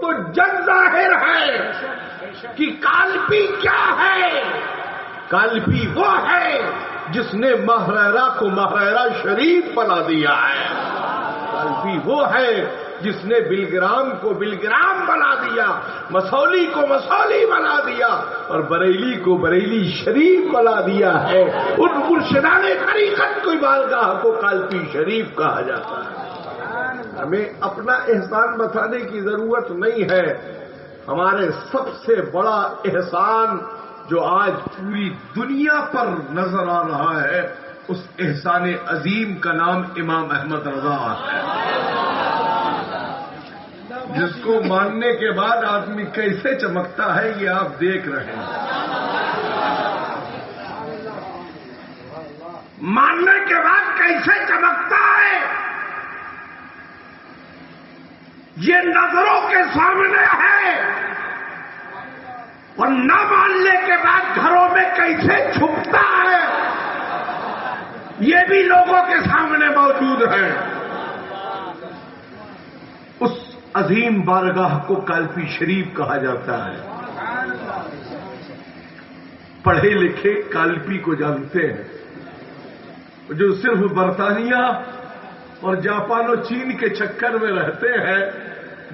تو جگ ظاہر ہے کہ کالپی کیا ہے۔ کالپی وہ ہے جس نے ماہریرا کو ماہریرا شریف بنا دیا ہے۔ کالپی وہ ہے جس نے بلگرام کو بلگرام بنا دیا، مسولی کو مسولی بنا دیا اور بریلی کو بریلی شریف بنا دیا ہے۔ ان مرشدان طریقت کی بارگاہ کو کالپی شریف کہا جاتا ہے۔ ہمیں اپنا احسان بتانے کی ضرورت نہیں ہے۔ ہمارے سب سے بڑا احسان جو آج پوری دنیا پر نظر آ رہا ہے، اس احسان عظیم کا نام امام احمد رضا ہے، جس کو ماننے کے بعد آدمی کیسے چمکتا ہے یہ آپ دیکھ رہے ہیں۔ ماننے کے بعد کیسے چمکتا ہے یہ نظروں کے سامنے ہے، اور نہ ماننے کے بعد گھروں میں کیسے چھپتا ہے یہ بھی لوگوں کے سامنے موجود ہے۔ اس عظیم بارگاہ کو کالپی شریف کہا جاتا ہے۔ پڑھے لکھے کالپی کو جانتے ہیں، جو صرف برطانیہ اور جاپان و چین کے چکر میں رہتے ہیں،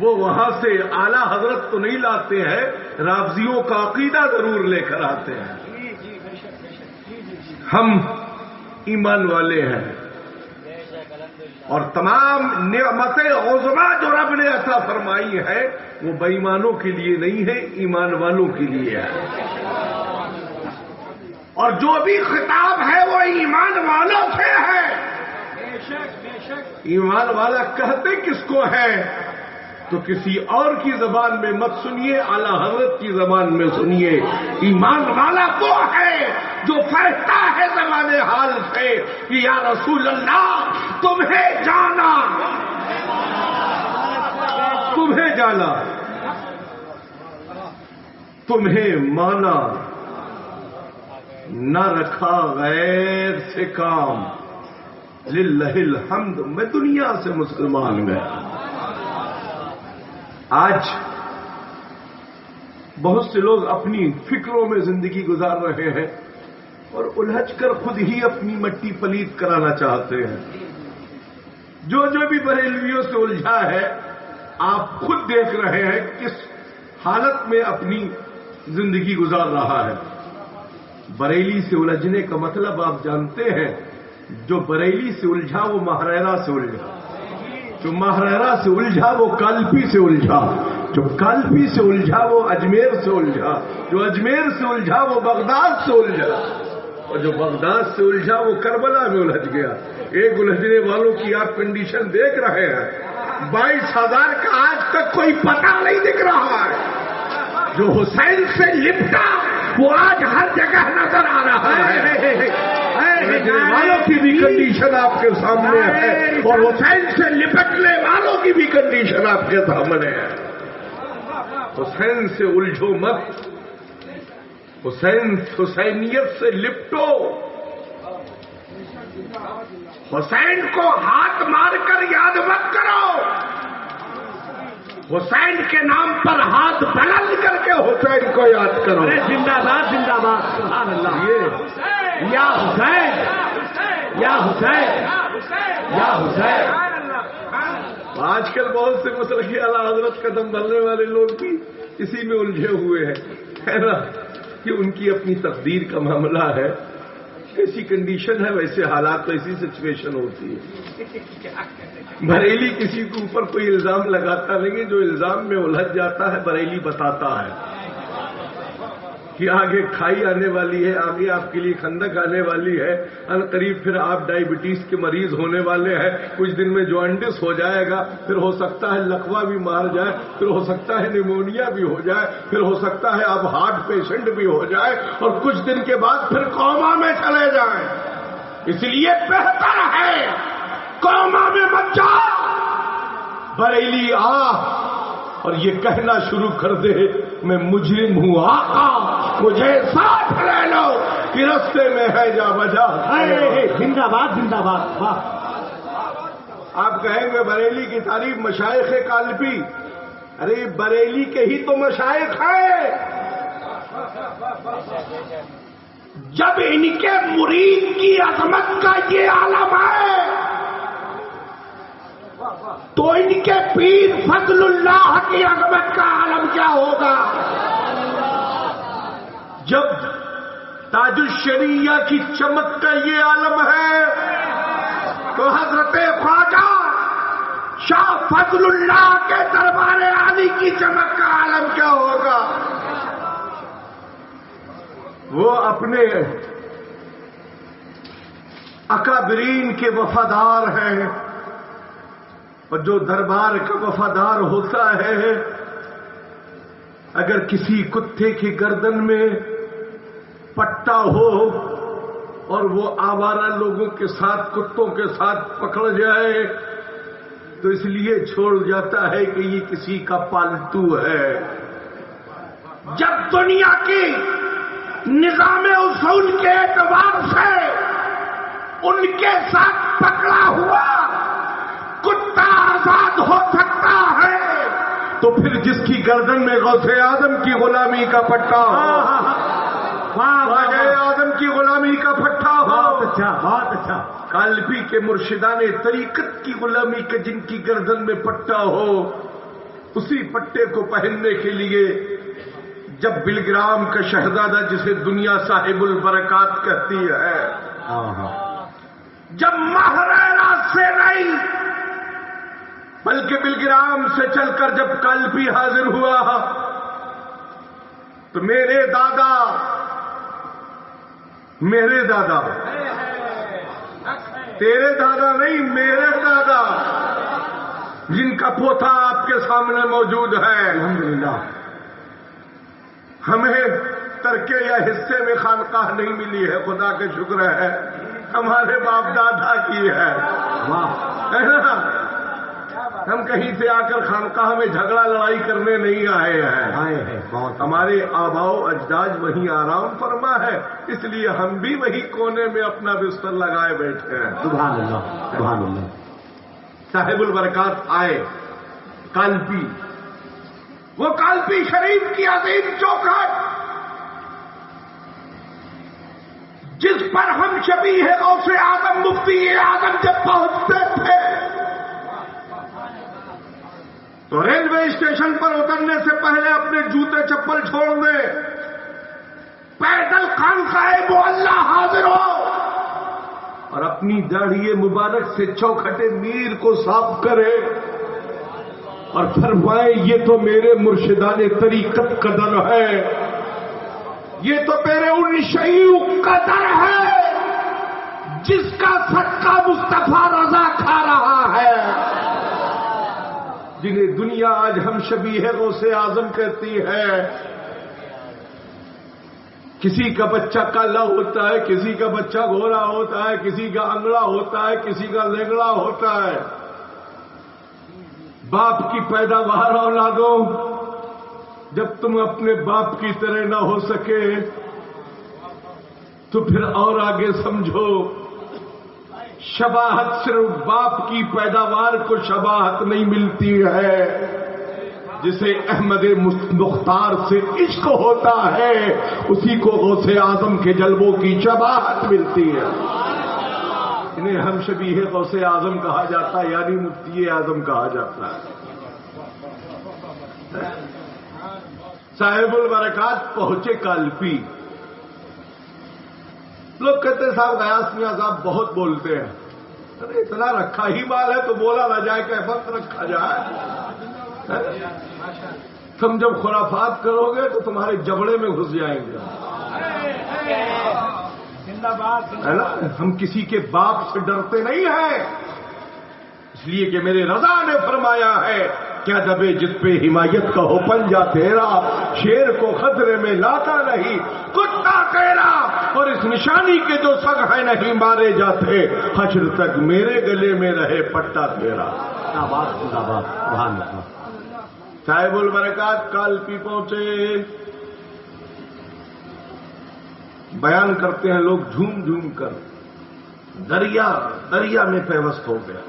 وہ وہاں سے اعلیٰ حضرت تو نہیں لاتے ہیں، رافضیوں کا عقیدہ ضرور لے کر آتے ہیں۔ ہم ایمان والے ہیں، اور تمام نعمتیں عظمیٰ جو رب نے عطا فرمائی ہے وہ بے ایمانوں کے لیے نہیں ہے، ایمان والوں کے لیے ہے۔ اور جو بھی خطاب ہے وہ ایمان والوں سے ہے۔ ایمان والا کہتے کس کو ہے تو کسی اور کی زبان میں مت سنیے، اعلیٰ حضرت کی زبان میں سنیے۔ ایمان والا وہ ہے جو کہتا ہے زبان حال سے کہ یا رسول اللہ تمہیں جانا، تمہیں جانا، تمہیں مانا، نہ رکھا غیر سے کام، للہ الحمد، میں دنیا سے مسلمان گیا۔ آج بہت سے لوگ اپنی فکروں میں زندگی گزار رہے ہیں اور الجھ کر خود ہی اپنی مٹی پلیت کرانا چاہتے ہیں۔ جو بھی بریلویوں سے الجھا ہے آپ خود دیکھ رہے ہیں کس حالت میں اپنی زندگی گزار رہا ہے۔ بریلی سے الجھنے کا مطلب آپ جانتے ہیں، جو بریلی سے الجھا وہ ماہریرا سے الجھا، جو ماہریرا سے الجھا وہ کالپی سے الجھا، جو کالپی سے الجھا وہ اجمیر سے الجھا، جو اجمیر سے الجھا وہ بغداد سے الجھا، اور جو بغداد سے الجھا وہ کربلا میں الجھ گیا۔ ایک الجھنے والوں کی آپ کنڈیشن دیکھ رہے ہیں، 22,000 کا آج تک کوئی پتہ نہیں دکھ رہا ہے۔ جو حسین سے لپٹا وہ آج ہر جگہ نظر آ رہا ہے۔ والوں کی بھی کنڈیشن آپ کے سامنے ہے، اور حسین سے لپٹنے والوں کی بھی کنڈیشن آپ کے سامنے ہے۔ حسین سے الجھو مت، حسینیت سے لپٹو، حسین کو ہاتھ مار کر یاد مت کرو، حسین کے نام پر ہاتھ بلند کر کے حسین کو یاد کرو۔ زندہ باد، زندہ باد، سبحان اللہ، یا حسین، یا حسین، یا حسین۔ آج کل بہت سے مسلخی اعلیٰ حضرت قدم بھرنے والے لوگ بھی اسی میں الجھے ہوئے ہیں، ہے نا، کہ ان کی اپنی تقدیر کا معاملہ ہے، ایسی کنڈیشن ہے، ویسے حالات، ویسی سچویشن ہوتی ہے۔ بریلی کسی کے اوپر کوئی الزام لگاتا نہیں ہے، جو الزام میں الجھ جاتا ہے بریلی بتاتا ہے کہ آگے کھائی آنے والی ہے، آگے آپ کے لیے خندق آنے والی ہے، عنقریب پھر آپ ڈائبٹیز کے مریض ہونے والے ہیں، کچھ دن میں جوانڈس ہو جائے گا، پھر ہو سکتا ہے لقوہ بھی مار جائے، پھر ہو سکتا ہے نیمونیا بھی ہو جائے، پھر ہو سکتا ہے اب ہارٹ پیشنٹ بھی ہو جائے، اور کچھ دن کے بعد پھر کوما میں چلے جائیں۔ اس لیے بہتر ہے کوما میں مت جا، بریلی آ اور یہ کہنا شروع کر دے میں مجرم ہوں آقا مجھے ساتھ لے لو کہ رستے میں ہے جا بجا۔ زندہ باد، زندہ باد، واہ۔ آپ کہیں گے بریلی کی تعریف مشائخ کالپی، ارے بریلی کے ہی تو مشائخ ہیں. جب ان کے مرید کی عظمت کا یہ عالم ہے تو ان کے پیر فضل اللہ کی عظمت کا عالم کیا ہوگا؟ جب تاج الشریعہ کی چمک کا یہ عالم ہے تو حضرت خواجہ شاہ فضل اللہ کے دربار عالی کی چمک کا عالم کیا ہوگا؟ وہ اپنے اکابرین کے وفادار ہیں، اور جو دربار کا وفادار ہوتا ہے اگر کسی کتے کی گردن میں پٹا ہو اور وہ آوارہ لوگوں کے ساتھ کتوں کے ساتھ پکڑ جائے تو اس لیے چھوڑ جاتا ہے کہ یہ کسی کا پالتو ہے. جب دنیا کی نظام اصول کے اعتبار سے ان کے ساتھ پکڑا ہوا کتا آزاد ہو سکتا ہے تو پھر جس کی گردن میں غوث اعظم کی غلامی کا پٹا ہو، خواجہ اعظم کی غلامی کا پٹا ہو، بہت اچھا بہت اچھا، کالپی کے مرشدان طریقت کی غلامی کے جن کی گردن میں پٹا ہو، اسی پٹے کو پہننے کے لیے جب بلگرام کا شہزادہ جسے دنیا صاحب البرکات کہتی ہے، جب مہرینا سے نہیں بلکہ بلگرام سے چل کر جب کالپی حاضر ہوا تو میرے دادا تیرے دادا نہیں، میرے دادا جن کا پوتا آپ کے سامنے موجود ہے، الحمدللہ ہمیں ترکے یا حصے میں خانقاہ نہیں ملی ہے، خدا کے شکر ہے، ہمارے باپ دادا کی ہے. ہے نا؟ ہم کہیں سے آ کر خانقاہ میں جھگڑا لڑائی کرنے نہیں آئے ہیں. ہمارے آباؤ اجداد وہیں آرام فرما ہے، اس لیے ہم بھی وہی کونے میں اپنا بستر لگائے بیٹھے ہیں. سبحان اللہ سبحان اللہ. صاحب البرکات آئے کالپی، وہ کالپی شریف کی عظیم چوکھٹ جس پر ہم شبیہ غوث اعظم مفتی اعظم جب پہنچتے تھے تو ریلوے اسٹیشن پر اترنے سے پہلے اپنے جوتے چپل چھوڑ دیں، پیدل خانقاہ معلیٰ حاضر ہو اور اپنی داڑھی مبارک سے چوکھٹ میر کو صاف کرے اور فرمائے یہ تو میرے مرشدان طریقت کا در ہے، یہ تو میرے ان شیوخ کا در ہے جس کا صدقہ مصطفیٰ رضا کھا رہا ہے، جنہیں دنیا آج ہم شبیہ غوث اعظم کہتی ہے. کسی کا بچہ کالا ہوتا ہے، کسی کا بچہ گورا ہوتا ہے، کسی کا انگڑا ہوتا ہے، کسی کا لنگڑا ہوتا ہے. باپ کی پیداوار اولادوں، جب تم اپنے باپ کی طرح نہ ہو سکے تو پھر اور آگے سمجھو، شباہت صرف باپ کی پیداوار کو شباہت نہیں ملتی ہے، جسے احمد مختار سے عشق ہوتا ہے اسی کو غوث اعظم کے جلووں کی شباہت ملتی ہے. انہیں ہم شبیہ غوث اعظم کہا جاتا ہے، یعنی مفتی اعظم کہا جاتا ہے. صاحب البرکات پہنچے کالپی. لوگ کہتے ہیں صاحب غیاث میاں صاحب بہت بولتے ہیں. ارے اتنا رکھا ہی مال ہے تو بولا نہ جائے کہ بند رکھا جائے. تم جب خرافات کرو گے تو تمہارے جبڑے میں گھس جائیں گے. ہے نا؟ ہم کسی کے باپ سے ڈرتے نہیں ہیں، اس لیے کہ میرے رضا نے فرمایا ہے کیا دبے جس پہ حمایت کا ہو پنجہ تیرا، شیر کو خطرے میں لاتا نہیں کتا تیرا، اور اس نشانی کے جو سگ ہے نہیں مارے جاتے، حشر تک میرے گلے میں رہے پٹا تیرا. صاحب البرکات کالپی پہنچے. بیان کرتے ہیں لوگ جھوم جھوم کر، دریا میں پیوست ہو گیا.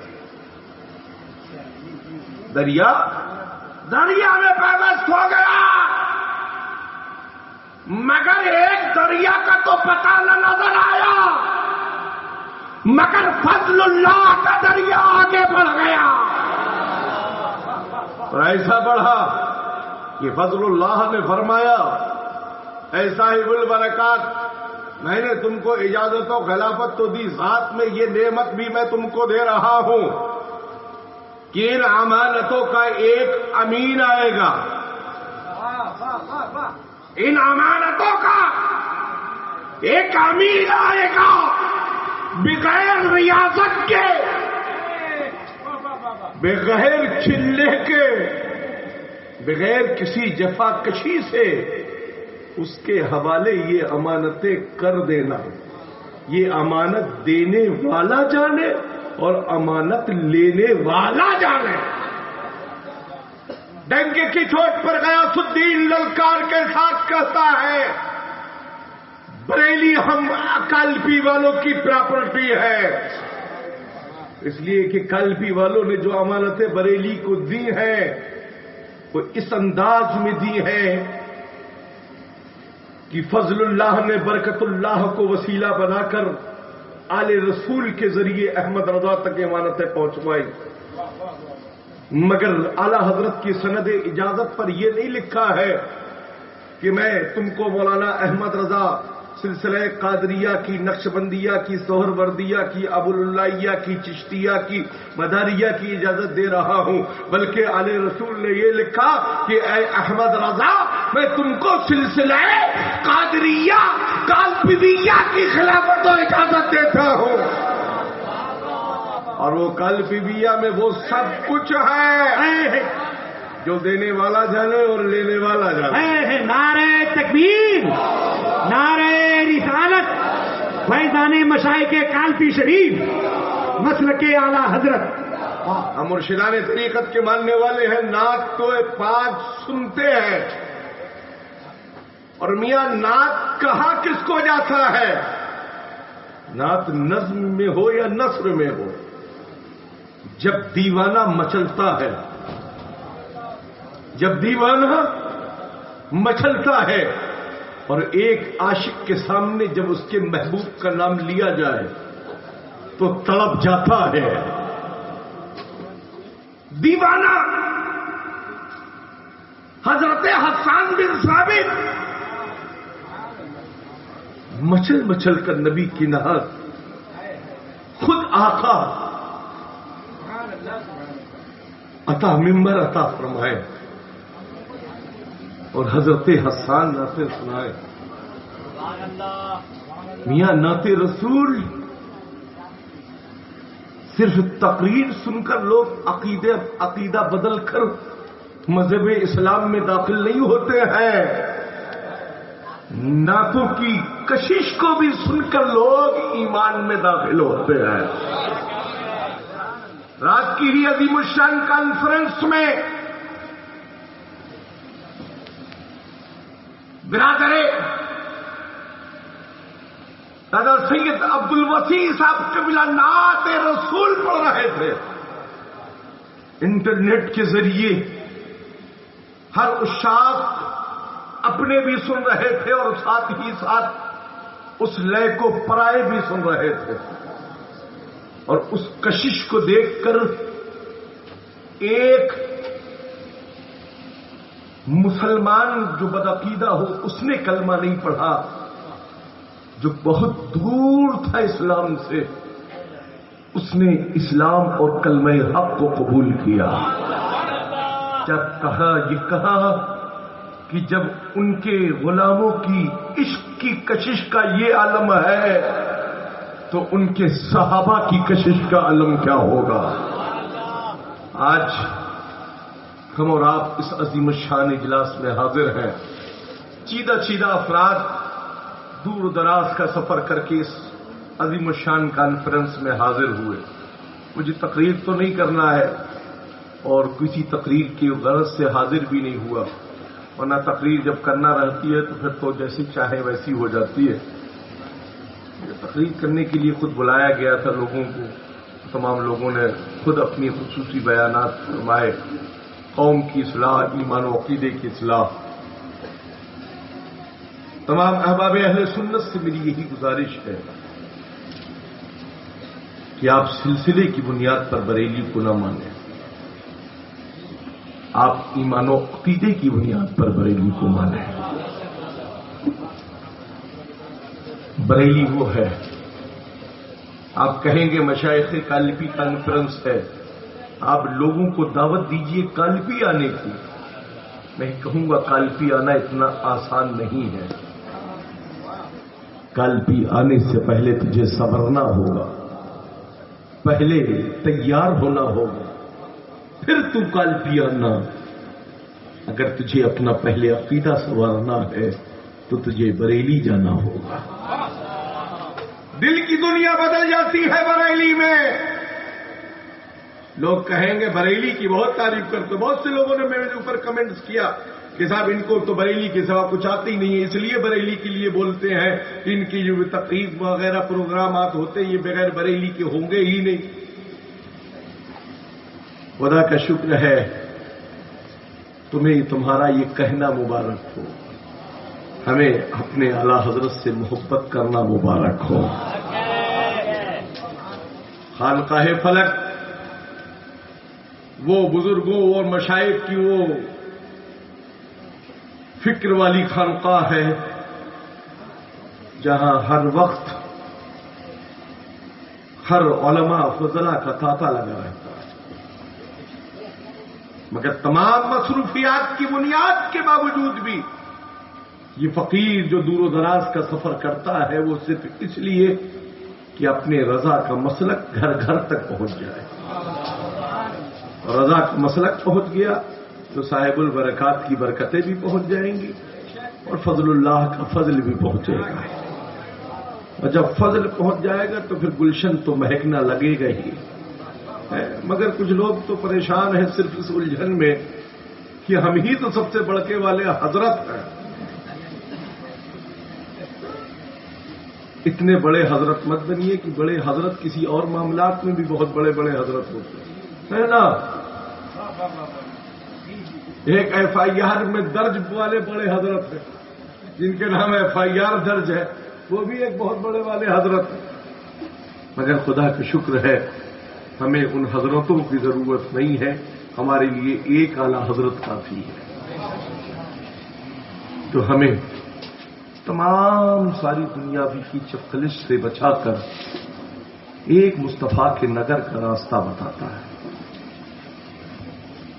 دریا میں پیوست ہو گیا، مگر ایک دریا کا تو پتہ نہ نظر آیا، مگر فضل اللہ کا دریا آگے بڑھ گیا، اور ایسا بڑھا کہ فضل اللہ نے فرمایا اے صاحب البرکات، میں نے تم کو اجازت و خلافت تو دی، ساتھ میں یہ نعمت بھی میں تم کو دے رہا ہوں کہ ان امانتوں کا ایک امین آئے گا، ان امانتوں کا ایک امین آئے گا بغیر ریاضت کے، بغیر چلے کے، بغیر کسی جفا کشی سے اس کے حوالے یہ امانتیں کر دینا، یہ امانت دینے والا جانے اور امانت لینے والا جانے۔ ڈنکے کی چوٹ پر غیاث الدین للکار کے ساتھ کہتا ہے بریلی ہم کالپی والوں کی پراپرٹی ہے، اس لیے کہ کالپی والوں نے جو امانتیں بریلی کو دی ہیں وہ اس انداز میں دی ہیں کہ فضل اللہ نے برکت اللہ کو وسیلہ بنا کر آل رسول کے ذریعے احمد رضا تک امانتیں پہنچوائی، مگر اعلی حضرت کی سند اجازت پر یہ نہیں لکھا ہے کہ میں تم کو مولانا احمد رضا سلسلہ قادریہ کی، نقشبندیہ کی، سہروردیہ کی، ابواللہیہ کی، چشتیہ کی، مداریہ کی اجازت دے رہا ہوں، بلکہ آل رسول نے یہ لکھا کہ اے احمد رضا میں تم کو سلسلہ قادریہ کالپیویہ کی خلافت و اجازت دیتا ہوں، اور وہ کالپیویہ میں وہ سب کچھ ہے جو دینے والا جانے اور لینے والا جانے۔ نعرہ تکبیر، نعرہ رسالت، فیضان مشائخ کالپی شریف، مسلک اعلی حضرت۔ ہم مرشدان طریقت کے ماننے والے ہیں، نعت تو پاک سنتے ہیں، اور میاں نعت کہا کس کو جاتا ہے؟ نعت نظم میں ہو یا نثر میں ہو، جب دیوانہ مچلتا ہے، جب دیوانہ مچلتا ہے اور ایک عاشق کے سامنے جب اس کے محبوب کا نام لیا جائے تو تڑپ جاتا ہے دیوانہ۔ حضرت حسان بن ثابت مچل مچل کر نبی کی نہاد خود آقا عطا ممبر عطا فرمائے اور حضرت حسان نعتیں سنائے۔ میاں نعت رسول صرف تقریر سن کر لوگ عقیدہ بدل کر مذہب اسلام میں داخل نہیں ہوتے ہیں، نعتوں کی کشش کو بھی سن کر لوگ ایمان میں داخل ہوتے ہیں۔ رات کی ہی عظیم الشان کانفرنس میں برادر سید عبد الوسیع صاحب قبلہ نعت رسول پڑھ رہے تھے۔ انٹرنیٹ کے ذریعے ہر اشاعت اپنے بھی سن رہے تھے اور ساتھ ہی ساتھ اس لے کو پرائے بھی سن رہے تھے، اور اس کشش کو دیکھ کر ایک مسلمان جو بدعقیدہ ہو اس نے کلمہ نہیں پڑھا، جو بہت دور تھا اسلام سے اس نے اسلام اور کلمہ حق کو قبول کیا۔ جب یہ کہا کہ جب ان کے غلاموں کی عشق کی کشش کا یہ عالم ہے تو ان کے صحابہ کی کشش کا عالم کیا ہوگا۔ آج ہم اور آپ اس عظیم الشان اجلاس میں حاضر ہیں، چیدہ افراد دور دراز کا سفر کر کے اس عظیم الشان کانفرنس میں حاضر ہوئے۔ مجھے تقریر تو نہیں کرنا ہے اور کسی تقریر کی غرض سے حاضر بھی نہیں ہوا، ورنہ تقریر جب کرنا رہتی ہے تو پھر تو جیسی چاہے ویسی ہو جاتی ہے۔ تقریر کرنے کے لیے خود بلایا گیا تھا لوگوں کو، تمام لوگوں نے خود اپنی خصوصی بیانات فرمائے، قوم کی اصلاح، ایمان و عقیدے کی اصلاح. تمام احباب اہل سنت سے میری یہی گزارش ہے کہ آپ سلسلے کی بنیاد پر بریلی کو نہ مانیں، آپ ایمان و عقیدے کی بنیاد پر بریلی کو مانیں. بریلی وہ ہے، آپ کہیں گے مشائخ کالپی کانفرنس ہے، آپ لوگوں کو دعوت دیجئے کالپی آنے کی. میں کہوں گا کالپی آنا اتنا آسان نہیں ہے. کالپی آنے سے پہلے تجھے سنورنا ہوگا، پہلے تیار ہونا ہوگا، پھر تو کالپی آنا. اگر تجھے اپنا پہلے عقیدہ سنوارنا ہے تو تجھے بریلی جانا ہوگا. دل کی دنیا بدل جاتی ہے بریلی میں. لوگ کہیں گے بریلی کی بہت تعریف کرتے. بہت سے لوگوں نے میرے اوپر کمنٹس کیا کہ صاحب ان کو تو بریلی کے سوا کچھ آتی نہیں ہے، اس لیے بریلی کے لیے بولتے ہیں. ان کی جو تقریب وغیرہ پروگرامات ہوتے ہیں یہ بغیر بریلی کے ہوں گے ہی نہیں. خدا کا شکر ہے تمہیں تمہارا یہ کہنا مبارک ہو، ہمیں اپنے اعلی حضرت سے محبت کرنا مبارک ہو. خانقاہ فلک وہ بزرگوں اور مشائخ کی وہ فکر والی خانقاہ ہے جہاں ہر وقت ہر علماء فضلہ کا تانتا لگا رہتا ہے. مگر تمام مصروفیات کی بنیاد کے باوجود بھی یہ فقیر جو دور و دراز کا سفر کرتا ہے وہ صرف اس لیے کہ اپنے رضا کا مسلک گھر گھر تک پہنچ جائے. رضا کا مسلک پہنچ گیا تو صاحب البرکات کی برکتیں بھی پہنچ جائیں گی اور فضل اللہ کا فضل بھی پہنچے گا. اور جب فضل پہنچ جائے گا تو پھر گلشن تو مہکنا لگے گا ہی. مگر کچھ لوگ تو پریشان ہیں صرف اس الجھن میں کہ ہم ہی تو سب سے بڑکے والے حضرت ہیں. اتنے بڑے حضرت مت بنیے کہ بڑے حضرت کسی اور معاملات میں بھی بہت بڑے بڑے حضرت ہوتے ہیں نا. ایک ایف آئی آر میں درج والے بڑے حضرت ہیں جن کے نام ایف آئی آر درج ہے، وہ بھی ایک بہت بڑے والے حضرت ہیں. مگر خدا کا شکر ہے ہمیں ان حضرتوں کی ضرورت نہیں ہے، ہمارے لیے ایک اعلی حضرت کافی ہے. تو ہمیں تمام ساری دنیاوی کی چپخلش سے بچا کر ایک مصطفیٰ کے نگر کا راستہ بتاتا ہے.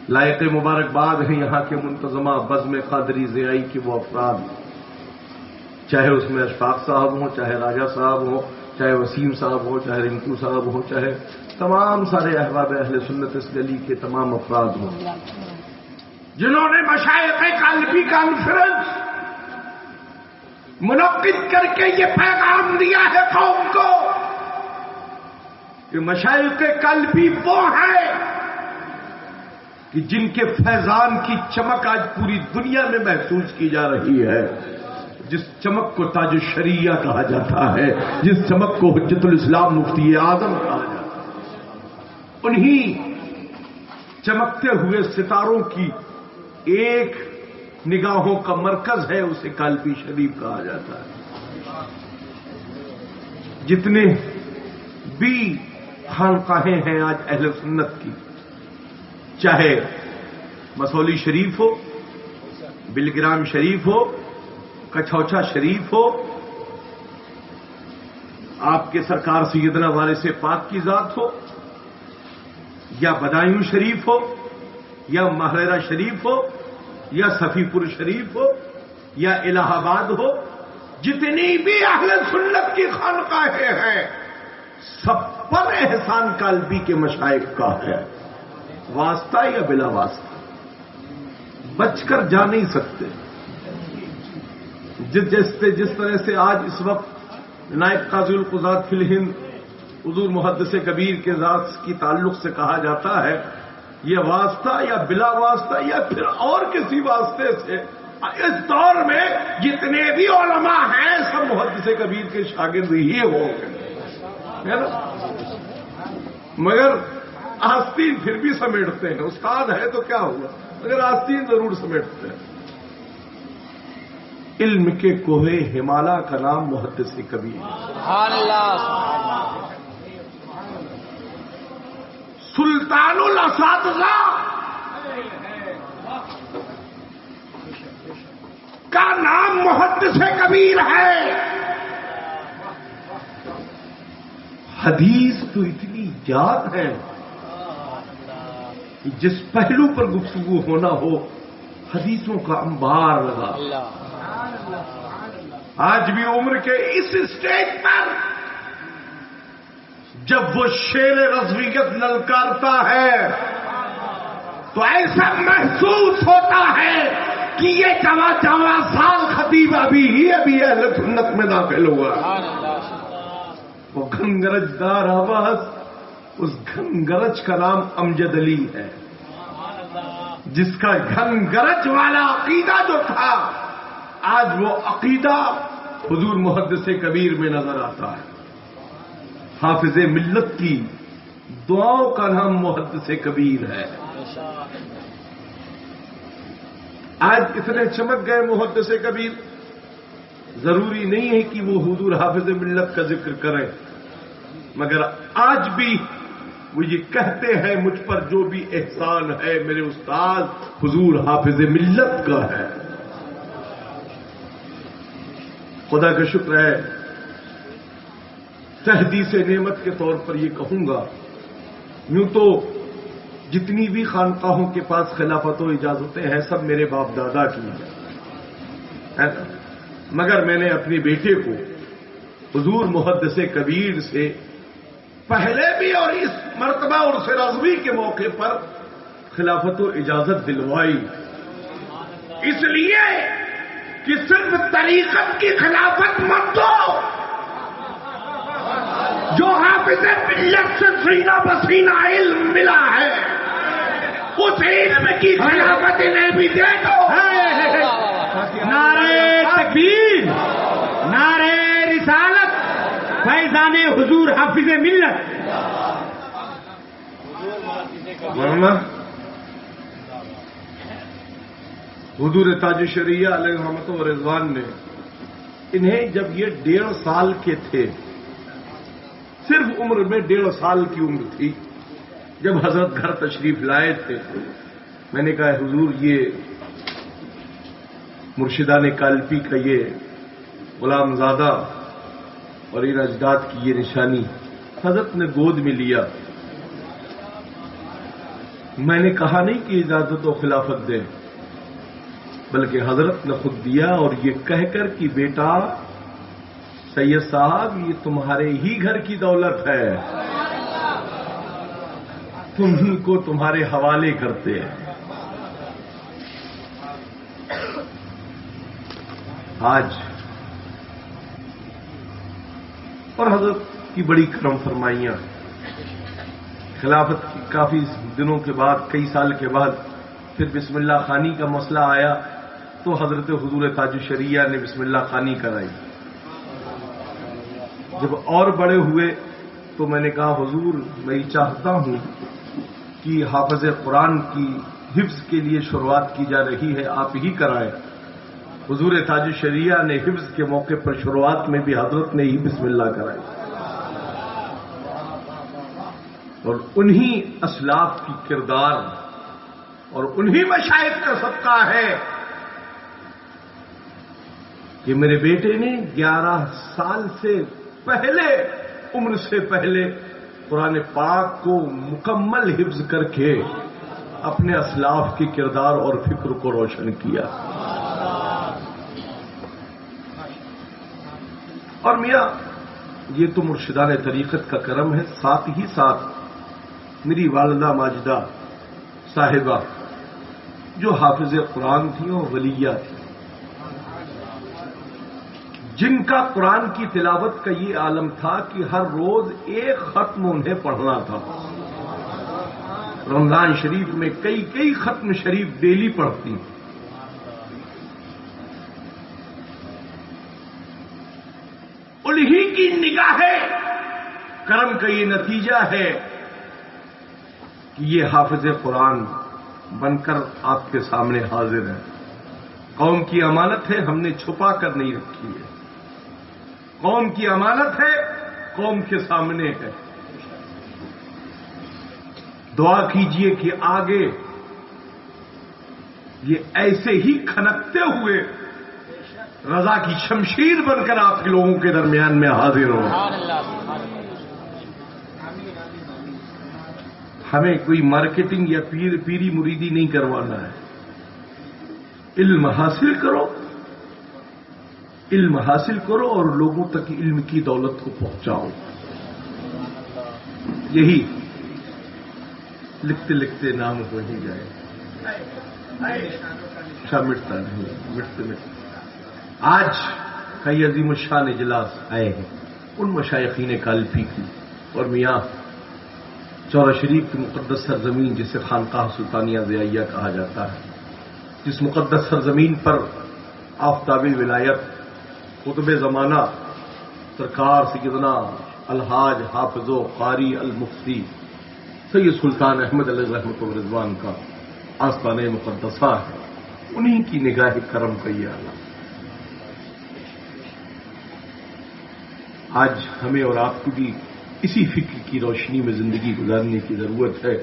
لائق مبارکباد ہیں یہاں کے منتظمہ بزم قادری ضیائی کے وہ افراد، چاہے اس میں اشفاق صاحب ہوں، چاہے راجہ صاحب ہوں، چاہے وسیم صاحب ہوں، چاہے رنکو صاحب ہوں، چاہے تمام سارے احباب اہل سنت اس گلی کے تمام افراد ہوں جنہوں نے مشائخ قلبی کانفرنس منعقد کر کے یہ پیغام دیا ہے قوم کو کہ مشائخ قلبی وہ ہیں کہ جن کے فیضان کی چمک آج پوری دنیا میں محسوس کی جا رہی ہے. جس چمک کو تاج الشریعہ کہا جاتا ہے، جس چمک کو حجت الاسلام مفتی اعظم کہا جاتا ہے، انہی چمکتے ہوئے ستاروں کی ایک نگاہوں کا مرکز ہے، اسے کالپی شریف کہا جاتا ہے. جتنے بھی خانقاہیں ہیں آج اہل سنت کی، چاہے مسولی شریف ہو، بلگرام شریف ہو، کچھوچا شریف ہو، آپ کے سرکار سیدنا وارث پاک کی ذات ہو، یا بدایوں شریف ہو، یا مہریرہ شریف ہو، یا صفی پور شریف ہو، یا الہ آباد ہو، جتنی بھی اہل سنت کی خانقاہیں ہیں سب پر احسان کالبی کے مشائخ کا ہے، واسطہ یا بلا واسطہ بچ کر جا نہیں سکتے. جس طرح سے آج اس وقت نائب قاضی القضات فی الہند حضور محدث کبیر کے ذات کی تعلق سے کہا جاتا ہے، یہ واسطہ یا بلا واسطہ یا پھر اور کسی واسطے سے اس دور میں جتنے بھی علماء ہیں سب محدث کبیر کے شاگرد ہی ہوں گے. مگر آستین پھر بھی سمیٹتے ہیں، استاد ہے تو کیا ہوا، اگر آستین ضرور سمیٹتے ہیں۔ علم کے کوہ ہمالا کا نام محدث کبیر، سبحان اللہ، سلطان الاساتذہ کا نام محدث کبیر ہے۔ حدیث تو اتنی یاد ہے کہ جس پہلو پر گفتگو ہونا ہو حدیثوں کا انبار لگا۔ آج بھی عمر کے اس اسٹیج پر جب وہ شیر رضویت للکارتا ہے تو ایسا محسوس ہوتا ہے کہ یہ 14 سال خطیب ابھی اہل سنت میں داخل ہوا۔ وہ گھنگرجدار آواز، اس گھنگرج کا نام امجد علی ہے، جس کا گھنگرج والا عقیدہ جو تھا آج وہ عقیدہ حضور محدث کبیر میں نظر آتا ہے۔ حافظ ملت کی دعاؤں کا نام محدث کبیر ہے۔ آج اتنے چمک گئے محدث کبیر، ضروری نہیں ہے کہ وہ حضور حافظ ملت کا ذکر کریں، مگر آج بھی وہ یہ کہتے ہیں مجھ پر جو بھی احسان ہے میرے استاد حضور حافظ ملت کا ہے۔ خدا کا شکر ہے، تحدیث نعمت کے طور پر یہ کہوں گا، یوں تو جتنی بھی خانقاہوں کے پاس خلافت و اجازتیں ہیں سب میرے باپ دادا کی ہیں، مگر میں نے اپنے بیٹے کو حضور محدث کبیر سے پہلے بھی اور اس مرتبہ عرس رضوی کے موقع پر خلافت و اجازت دلوائی، اس لیے کہ صرف طریقت کی خلافت مت دو، جو حافظ ملت سے سینہ بسینہ علم ملا ہے اس علم کی خلافت انہیں بھی دے دو۔ نعرہ تکبیر، نعرہ رسالت، فیضان حضور حافظ ملت۔ ورنہ حضور تاج شریعہ علیہ رحمت و رضوان نے انہیں جب یہ 1.5 سال کے تھے، صرف عمر میں 1.5 سال کی عمر تھی، جب حضرت گھر تشریف لائے تھے، میں نے کہا حضور یہ مرشدان کالپی کا یہ غلام زادہ اور ان اجداد کی یہ نشانی، حضرت نے گود میں لیا۔ میں نے کہا نہیں کہ اجازت و خلافت دیں، بلکہ حضرت نے خود دیا، اور یہ کہہ کر کہ بیٹا سید صاحب یہ تمہارے ہی گھر کی دولت ہے، تمہیں کو تمہارے حوالے کرتے ہیں۔ آج اور حضرت کی بڑی کرم فرمائیاں، خلافت کی کافی دنوں کے بعد، کئی سال کے بعد پھر بسم اللہ خانی کا مسئلہ آیا تو حضرت حضور تاج الشریعہ نے بسم اللہ خانی کرائی۔ جب اور بڑے ہوئے تو میں نے کہا حضور میں چاہتا ہوں کہ حافظ قرآن کی حفظ کے لیے شروعات کی جا رہی ہے، آپ ہی کرائیں۔ حضور تاج الشریعہ نے حفظ کے موقع پر شروعات میں بھی حضرت نے ہی بسم اللہ کرائی، اور انہی اسلاف کی کردار اور انہی مشائخ کا صدقہ ہے کہ میرے بیٹے نے 11 سال سے پہلے، عمر سے پہلے قرآن پاک کو مکمل حفظ کر کے اپنے اسلاف کی کردار اور فکر کو روشن کیا۔ اور میاں یہ تو مرشدان طریقت کا کرم ہے، ساتھ ہی ساتھ میری والدہ ماجدہ صاحبہ جو حافظ قرآن تھی اور ولیہ تھی، جن کا قرآن کی تلاوت کا یہ عالم تھا کہ ہر روز ایک ختم انہیں پڑھنا تھا۔ رمضان شریف میں کئی ختم شریف ڈیلی پڑھتی، انہی کی نگاہ کرم کا یہ نتیجہ ہے کہ یہ حافظ قرآن بن کر آپ کے سامنے حاضر ہے. قوم کی امانت ہے، ہم نے چھپا کر نہیں رکھی ہے. قوم کی امانت ہے، قوم کے سامنے ہے. دعا کیجئے کہ آگے یہ ایسے ہی کھنکتے ہوئے رضا کی شمشیر بن کر آپ کے لوگوں کے درمیان میں حاضر ہو. ہمیں کوئی مارکیٹنگ یا پیری مریدی نہیں کروانا ہے. علم حاصل کرو، علم حاصل کرو اور لوگوں تک علم کی دولت کو پہنچاؤ. یہی لکھتے لکھتے نام ہو ہی جائے. اچھا مٹتا نہیں، مٹتے آج کئی عظیم الشان اجلاس آئے ہیں ان مشائخین کالپی کی اور میاں چورا شریف کی مقدس سرزمین جسے خانقاہ سلطانیہ ضیائیہ کہا جاتا ہے، جس مقدس سرزمین پر آفتاب ولایت قطب زمانہ سرکار سیدنا الحاج حافظ و قاری المفتی سید سلطان احمد علیہ رحمۃ و رضوان کا آستانہ مقدسہ ہے، انہی کی نگاہ کرم کا یہ آلہ. آج ہمیں اور آپ کو بھی اسی فکر کی روشنی میں زندگی گزارنے کی ضرورت ہے.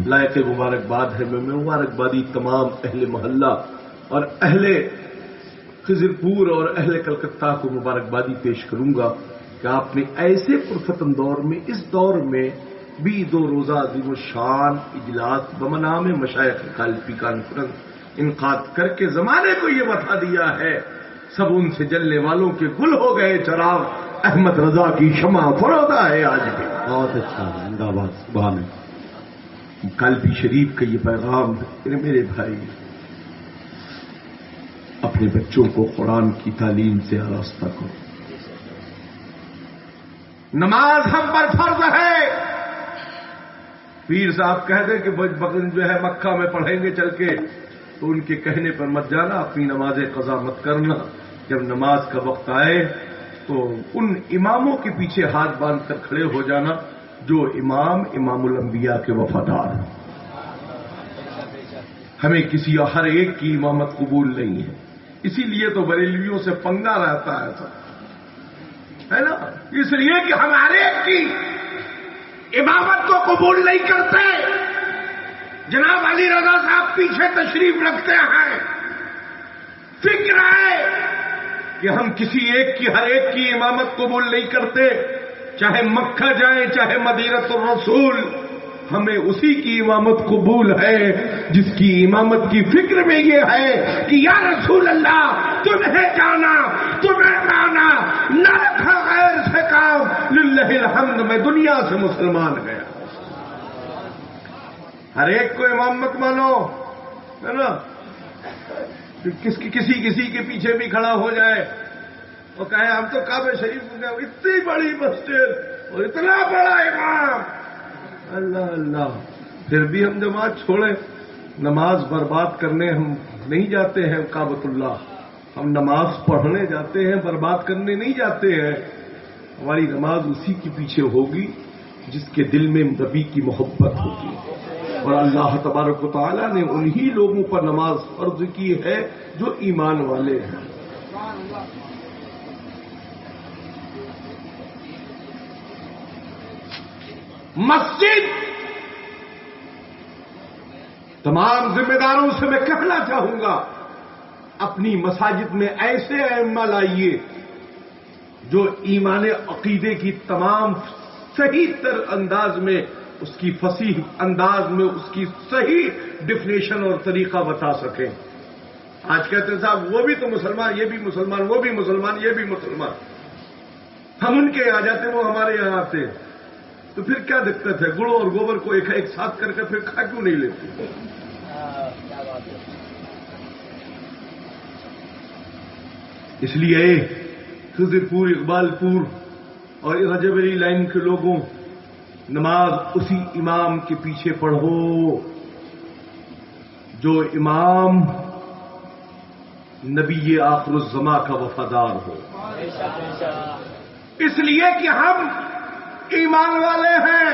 لائق مبارکباد ہے. میں مبارکبادی تمام اہل محلہ اور اہل خضر پور اور اہل کلکتہ کو مبارکبادی پیش کروں گا کہ آپ نے ایسے پرفتن دور میں، اس دور میں بھی 2 روزہ عظیم الشان اجلاس بمنام مشائخ کالپی کانفرنس انعقاد کر کے زمانے کو یہ بتا دیا ہے سب ان سے جلنے والوں کے گل ہو گئے چراغ، احمد رضا کی شمع فروزہ ہے آج بھی. بہت اچھا، زندہ باد. سبحان اللہ. کالپی شریف کا یہ پیغام ہے میرے بھائی، اپنے بچوں کو قرآن کی تعلیم سے آراستہ کرو. نماز ہم پر فرض ہے. پیر صاحب کہتے کہ بغن جو ہے مکہ میں پڑھیں گے چل کے، تو ان کے کہنے پر مت جانا، اپنی نماز قضا مت کرنا. جب نماز کا وقت آئے تو ان اماموں کے پیچھے ہاتھ باندھ کر کھڑے ہو جانا جو امام الانبیاء کے وفادار ہیں. ہمیں کسی ہر ایک کی امامت قبول نہیں ہے، اسی لیے تو بریلویوں سے پنگا رہتا ہے سب، ہے نا. اس لیے کہ ہم ہر ایک کی امامت کو قبول نہیں کرتے. جناب علی رضا صاحب پیچھے تشریف رکھتے ہیں. فکر ہے کہ ہم کسی ایک کی، ہر ایک کی امامت قبول نہیں کرتے، چاہے مکہ جائیں چاہے مدینۃ الرسول. ہمیں اسی کی امامت قبول ہے جس کی امامت کی فکر میں یہ ہے کہ یا رسول اللہ تمہیں جانا، تمہیں مانا، نہ رکھا غیر سے کام، للہ الحمد میں دنیا سے مسلمان گیا. ہر ایک کو امام مت مانو، ہے نا. کسی کے پیچھے بھی کھڑا ہو جائے اور کہے ہم تو کعبہ شریف کو گئے، اتنی بڑی مسجد اور اتنا بڑا امام، اللہ اللہ. پھر بھی ہم جماعت چھوڑیں. نماز برباد کرنے ہم نہیں جاتے ہیں کعبۃ اللہ، ہم نماز پڑھنے جاتے ہیں، برباد کرنے نہیں جاتے ہیں. ہماری نماز اسی کے پیچھے ہوگی جس کے دل میں نبی کی محبت ہوگی. اور اللہ تبارک و تعالیٰ نے انہی لوگوں پر نماز فرض کی ہے جو ایمان والے ہیں. مسجد تمام ذمہ داروں سے میں کہنا چاہوں گا، اپنی مساجد میں ایسے ائمہ لائیے جو ایمان عقیدے کی تمام صحیح تر انداز میں، اس کی فصیح انداز میں اس کی صحیح ڈیفینیشن اور طریقہ بتا سکیں. آج کہتے ہیں صاحب وہ بھی تو مسلمان، یہ بھی مسلمان، وہ بھی مسلمان، یہ بھی مسلمان. ہم ان کے آ جاتے ہیں، وہ ہمارے یہاں آتے ہیں، تو پھر کیا دقت ہے؟ گڑ اور گوبر کو ایک ساتھ کر کے پھر کھا کیوں نہیں لیتے؟ اس لیے خضر پور، اقبال پور اور رجب علی لائن کے لوگوں، نماز اسی امام کے پیچھے پڑھو جو امام نبی آخر الزماں کا وفادار ہو. اس لیے کہ ہم ایمان والے ہیں،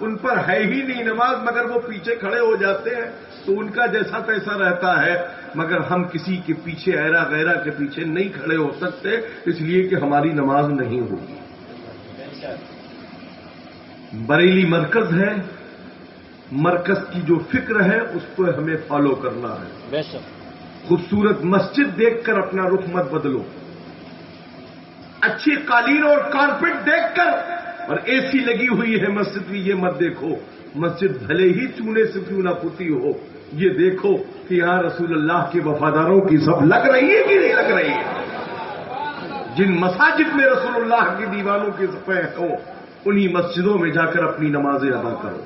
ان پر ہے ہی نہیں نماز، مگر وہ پیچھے کھڑے ہو جاتے ہیں تو ان کا جیسا تیسا رہتا ہے، مگر ہم کسی کے پیچھے ایرا غیرہ کے پیچھے نہیں کھڑے ہو سکتے، اس لیے کہ ہماری نماز نہیں ہوگی۔ بریلی مرکز ہے، مرکز کی جو فکر ہے اس کو ہمیں فالو کرنا ہے۔ خوبصورت مسجد دیکھ کر اپنا رخ مت بدلو، اچھی قالین اور کارپیٹ دیکھ کر اور اے سی لگی ہوئی ہے مسجد میں یہ مت دیکھو، مسجد بھلے ہی چونے سے کیوں نہ پتی ہو، یہ دیکھو کہ یہاں رسول اللہ کے وفاداروں کی سب لگ رہی ہے کہ نہیں لگ رہی ہے۔ جن مساجد میں رسول اللہ کے دیوانوں کے صفیں ہوں انہی مسجدوں میں جا کر اپنی نمازیں ادا کرو۔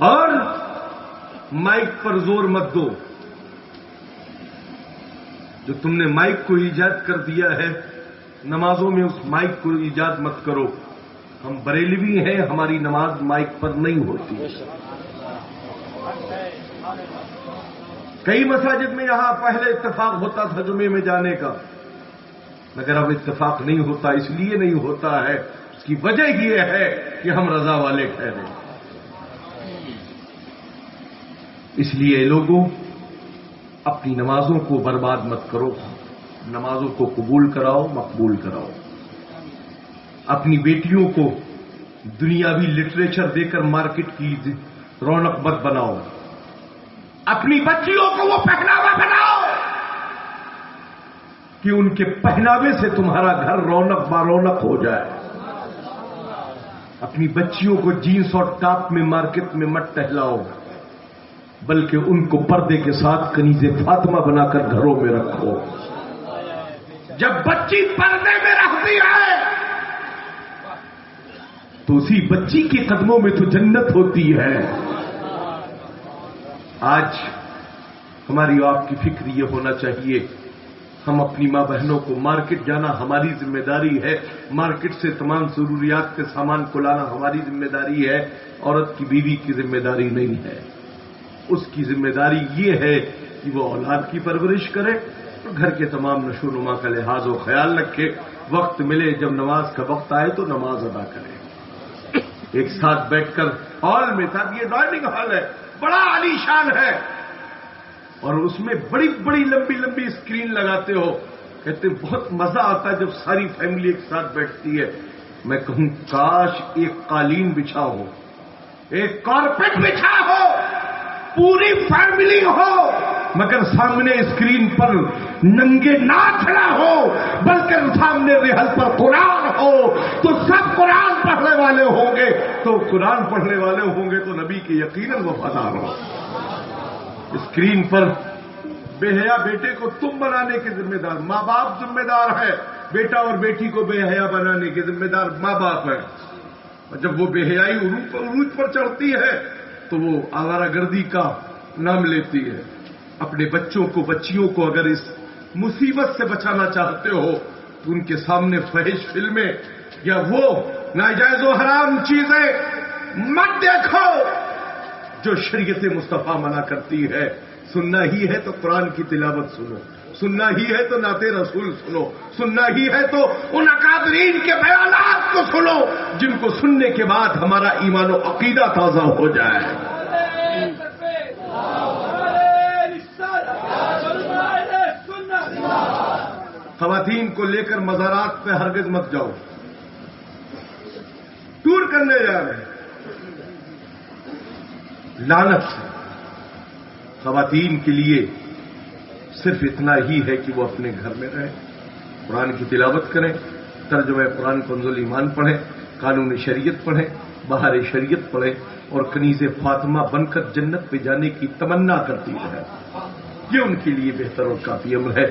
اور مائک پر زور مت دو، جو تم نے مائک کو ایجاد کر دیا ہے نمازوں میں اس مائک کو ایجاد مت کرو۔ ہم بریلوی ہیں، ہماری نماز مائک پر نہیں ہوتی۔ کئی مساجد میں یہاں پہلے اتفاق ہوتا تھا جمعے میں جانے کا، مگر اب اتفاق نہیں ہوتا، اس لیے نہیں ہوتا ہے، اس کی وجہ یہ ہے کہ ہم رضا والے ٹھہرے۔ اس لیے لوگوں اپنی نمازوں کو برباد مت کرو، نمازوں کو قبول کراؤ، مقبول کراؤ۔ اپنی بیٹیوں کو دنیاوی لٹریچر دے کر مارکیٹ کی رونق مت بناؤ، اپنی بچیوں کو وہ پہناوا بناؤ کہ ان کے پہناوے سے تمہارا گھر رونق بارونق ہو جائے۔ اپنی بچیوں کو جینس اور ٹاپ میں مارکیٹ میں مت ٹہلاؤ، بلکہ ان کو پردے کے ساتھ کنیز فاطمہ بنا کر گھروں میں رکھو۔ جب بچی پردے میں رہتی ہے تو اسی بچی کے قدموں میں تو جنت ہوتی ہے۔ آج ہماری آپ کی فکر یہ ہونا چاہیے، ہم اپنی ماں بہنوں کو مارکیٹ جانا ہماری ذمہ داری ہے، مارکیٹ سے تمام ضروریات کے سامان کو لانا ہماری ذمہ داری ہے، عورت کی بیوی کی ذمہ داری نہیں ہے۔ اس کی ذمہ داری یہ ہے کہ وہ اولاد کی پرورش کرے اور گھر کے تمام نشو و نما کا لحاظ و خیال رکھے، وقت ملے جب نماز کا وقت آئے تو نماز ادا کرے۔ ایک ساتھ بیٹھ کر ہال میں، صاحب یہ ڈائننگ ہال ہے، بڑا عالی شان ہے، اور اس میں بڑی بڑی لمبی لمبی اسکرین لگاتے ہو، کہتے بہت مزہ آتا ہے جب ساری فیملی ایک ساتھ بیٹھتی ہے۔ میں کہوں کاش ایک قالین بچھا ہو، ایک کارپیٹ بچھا ہو، پوری فیملی ہو، مگر سامنے اسکرین پر ننگے ناچ نہ ہو، بلکہ سامنے ریحل پر قرآن ہو، تو سب قرآن پڑھنے والے ہوں گے، تو قرآن پڑھنے والے ہوں گے تو نبی کے یقیناً وفادار ہو۔ اسکرین پر بے حیا بیٹے کو تم بنانے کے ذمہ دار ماں باپ ذمہ دار ہے، بیٹا اور بیٹی کو بے حیا بنانے کے ذمہ دار ماں باپ ہے، اور جب وہ بے حیائی عروج پر چڑھتی ہے تو وہ آوارہ گردی کا نام لیتی ہے۔ اپنے بچوں کو بچیوں کو اگر اس مصیبت سے بچانا چاہتے ہو تو ان کے سامنے فحش فلمیں یا وہ ناجائز و حرام چیزیں مت دیکھو جو شریعت مصطفیٰ منع کرتی ہے۔ سننا ہی ہے تو قرآن کی تلاوت سنو، سننا ہی ہے تو نعت رسول سنو، سننا ہی ہے تو ان اکابرین کے بیانات کو سنو جن کو سننے کے بعد ہمارا ایمان و عقیدہ تازہ ہو جائے۔ خواتین کو لے کر مزارات پہ ہرگز مت جاؤ، ٹور کرنے جا رہے ہیں، لعنت ہے۔ خواتین کے لیے صرف اتنا ہی ہے کہ وہ اپنے گھر میں رہیں، قرآن کی تلاوت کریں، ترجمہ قرآن کنز ایمان پڑھیں، قانون شریعت پڑھیں، بہار شریعت پڑھیں، اور کنیز فاطمہ بن کر جنت پہ جانے کی تمنا کرتی رہیں۔ یہ ان کے لیے بہتر اور کافی امر ہے۔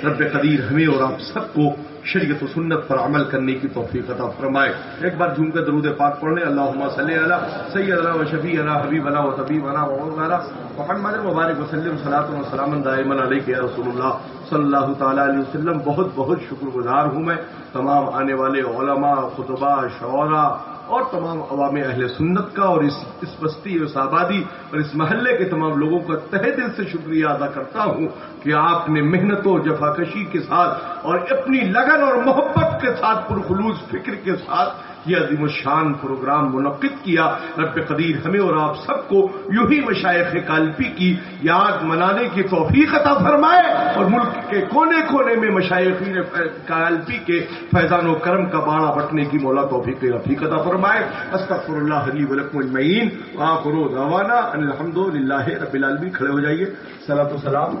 رب قدیر ہمیں اور آپ سب کو شریعت و سنت پر عمل کرنے کی توفیق عطا فرمائے۔ ایک بار جھوم کر درود پاک پڑھ لیں۔ اللہم صلی علی سیدنا و شفیعنا حبیبنا و طبیبنا و مولانا محمد مبارک وسلم صلاۃ و سلام دائما علیک یا رسول اللہ صلی اللہ تعالی علیہ وسلم۔ بہت بہت شکر گزار ہوں میں تمام آنے والے علماء، خطباء، شعراء اور تمام عوام اہل سنت کا اور اس بستی اس آبادی اور اس محلے کے تمام لوگوں کا تہہ دل سے شکریہ ادا کرتا ہوں کہ آپ نے محنت و جفاکشی کے ساتھ اور اپنی لگن اور محبت کے ساتھ پرخلوص فکر کے ساتھ یہ عظیم الشان پروگرام منعقد کیا. رب قدیر ہمیں اور آپ سب کو یوں ہی مشائخ کالپی کی یاد منانے کی توفیق عطا فرمائے اور ملک کے کونے کونے میں مشائخین کالپی کے فیضان و کرم کا باڑا بٹنے کی مولا توفیق رفیق عطا فرمائے. استغفر اللہ لی ولکم اجمعین وآخر دعوانا ان الحمد للہ رب العالمین. کھڑے ہو جائیے. صلاۃ و سلام